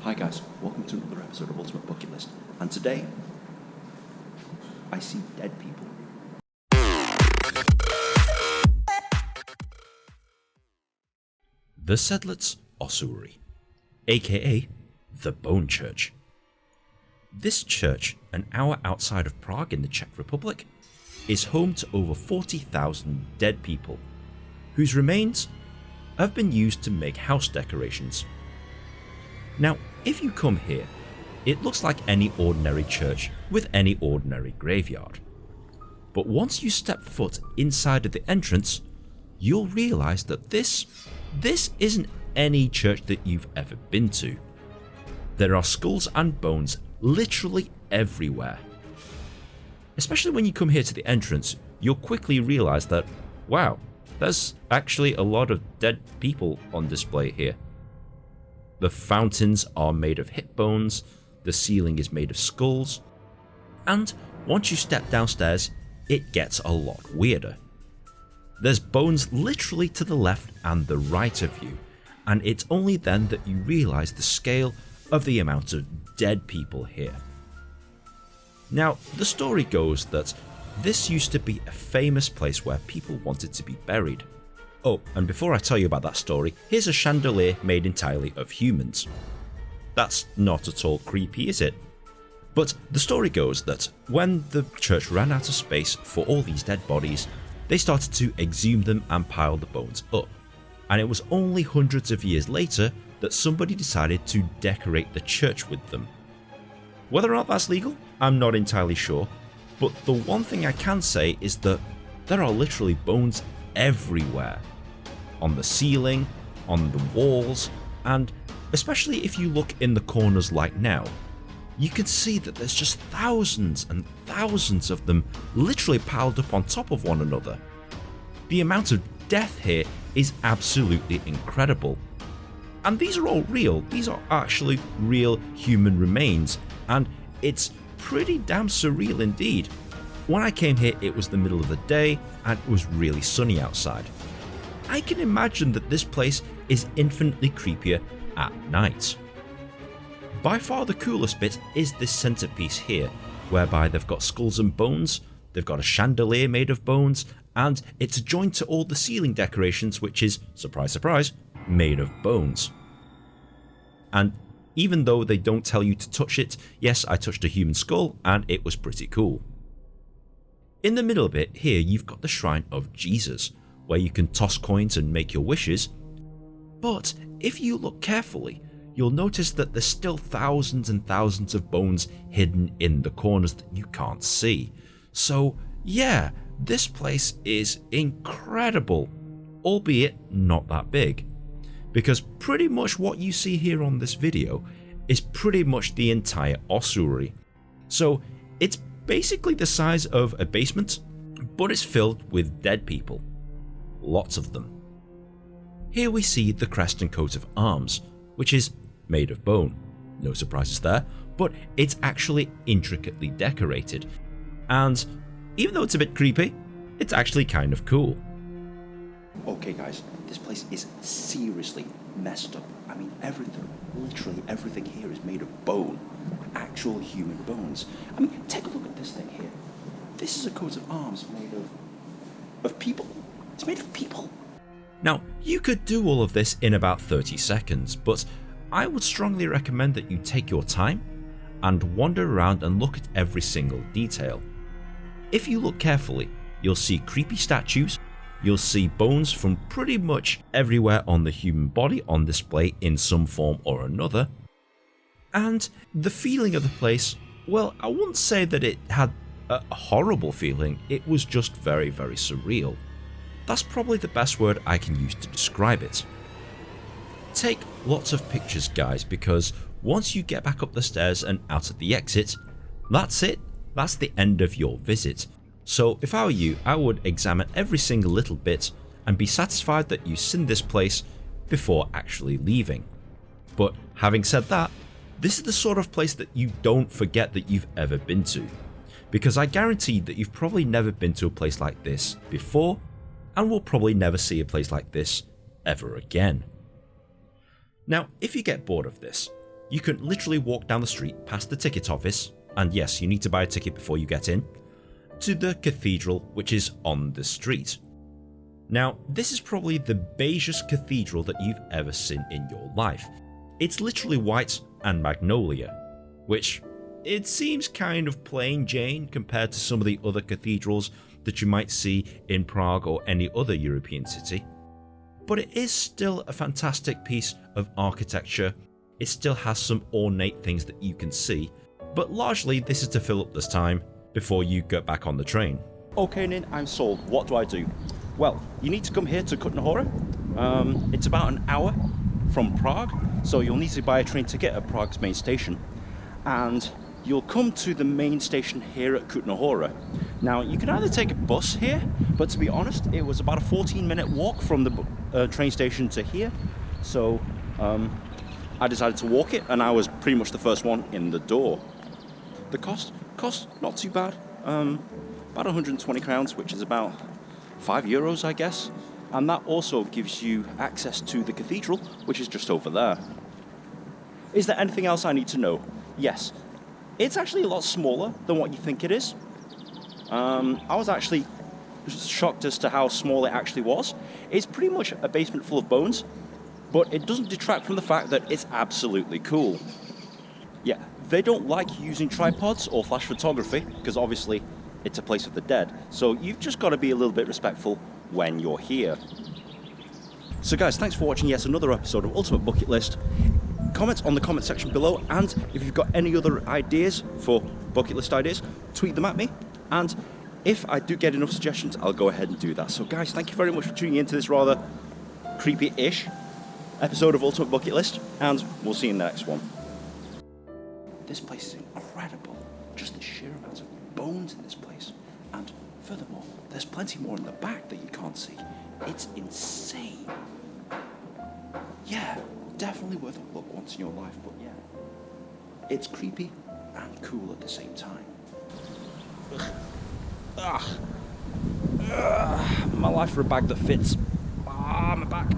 Hi guys, welcome to another episode of Ultimate Bucket List, and today, I see dead people. The Sedlec Ossuary, aka the Bone Church. This church, an hour outside of Prague in the Czech Republic, is home to over 40,000 dead people, whose remains have been used to make house decorations. Now, if you come here, it looks like any ordinary church with any ordinary graveyard. But once you step foot inside of the entrance, you'll realise that this isn't any church that you've ever been to. There are skulls and bones literally everywhere. Especially when you come here to the entrance, you'll quickly realise that, wow, there's actually a lot of dead people on display here. The fountains are made of hip bones, the ceiling is made of skulls, and once you step downstairs, it gets a lot weirder. There's bones literally to the left and the right of you, and it's only then that you realise the scale of the amount of dead people here. Now, the story goes that this used to be a famous place where people wanted to be buried. Oh, and before I tell you about that story, here's a chandelier made entirely of humans. That's not at all creepy, is it? But the story goes that when the church ran out of space for all these dead bodies, they started to exhume them and pile the bones up. And it was only hundreds of years later that somebody decided to decorate the church with them. Whether or not that's legal, I'm not entirely sure, but the one thing I can say is that there are literally bones everywhere. On the ceiling, on the walls, and especially if you look in the corners like now, you can see that there's just thousands and thousands of them literally piled up on top of one another. The amount of death here is absolutely incredible. And these are all real, these are actually real human remains, and it's pretty damn surreal indeed. When I came here, it was the middle of the day and it was really sunny outside. I can imagine that this place is infinitely creepier at night. By far the coolest bit is this centerpiece here, whereby they've got skulls and bones, they've got a chandelier made of bones, and it's joined to all the ceiling decorations, which is, surprise surprise, made of bones. And even though they don't tell you to touch it, yes, I touched a human skull and it was pretty cool. In the middle bit here, you've got the shrine of Jesus, where you can toss coins and make your wishes. But if you look carefully, you'll notice that there's still thousands and thousands of bones hidden in the corners that you can't see. So yeah, this place is incredible, albeit not that big. Because pretty much what you see here on this video is pretty much the entire ossuary. So it's basically the size of a basement, but it's filled with dead people. Lots of them. Here we see the crest and coat of arms, which is made of bone. No surprises there, but it's actually intricately decorated. And even though it's a bit creepy, it's actually kind of cool. Okay guys, this place is seriously messed up. I mean everything, literally everything here is made of bone. Actual human bones. I mean, take a look at this thing here. This is a coat of arms made of people. It's made of people. Now, you could do all of this in about 30 seconds, but I would strongly recommend that you take your time and wander around and look at every single detail. If you look carefully, you'll see creepy statues, you'll see bones from pretty much everywhere on the human body on display in some form or another. And the feeling of the place, well, I wouldn't say that it had a horrible feeling, it was just very, very surreal. That's probably the best word I can use to describe it. Take lots of pictures guys, because once you get back up the stairs and out at the exit, that's it, that's the end of your visit. So if I were you, I would examine every single little bit and be satisfied that you've seen this place before actually leaving. But having said that, this is the sort of place that you don't forget that you've ever been to, because I guarantee that you've probably never been to a place like this before and will probably never see a place like this ever again. Now, if you get bored of this, You can literally walk down the street past the ticket office, and yes, you need to buy a ticket before you get in, to the cathedral, which is on the street. Now, this is probably the beigest cathedral that you've ever seen in your life. It's literally white and magnolia, which it seems kind of plain Jane compared to some of the other cathedrals that you might see in Prague or any other European city. But it is still a fantastic piece of architecture. It still has some ornate things that you can see, but largely this is to fill up this time before you get back on the train. Okay, Nin, I'm sold. What do I do? Well, you need to come here to Kutna Hora. It's about an hour from Prague, so you'll need to buy a train ticket at Prague's main station. And you'll come to the main station here at Kutna Hora. Now, you can either take a bus here, but to be honest, it was about a 14-minute walk from the train station to here. So I decided to walk it, and I was pretty much the first one in the door. The cost not too bad. About 120 crowns, which is about €5, I guess. And that also gives you access to the cathedral, which is just over there. Is there anything else I need to know? Yes. It's actually a lot smaller than what you think it is. I was actually shocked as to how small it actually was. It's pretty much a basement full of bones, but it doesn't detract from the fact that it's absolutely cool. Yeah, they don't like using tripods or flash photography, because obviously it's a place of the dead, so you've just got to be a little bit respectful when you're here. So guys, thanks for watching yet another episode of Ultimate Bucket List. Comment on the comment section below, and if you've got any other ideas for bucket list ideas, tweet them at me, and if I do get enough suggestions, I'll go ahead and do that. So guys, thank you very much for tuning into this rather creepy-ish episode of Ultimate Bucket List, and we'll see you in the next one. This place is incredible. Just the sheer amount of bones in this place. And furthermore, there's plenty more in the back that you can't see. It's insane. Yeah, definitely worth a look once in your life, but yeah. It's creepy and cool at the same time. Ugh. Ugh. My life for a bag that fits. Ah, my back.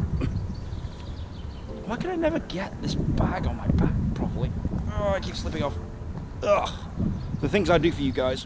Why can I never get this bag on my back properly? Oh, I keep slipping off. Ugh. The things I do for you guys.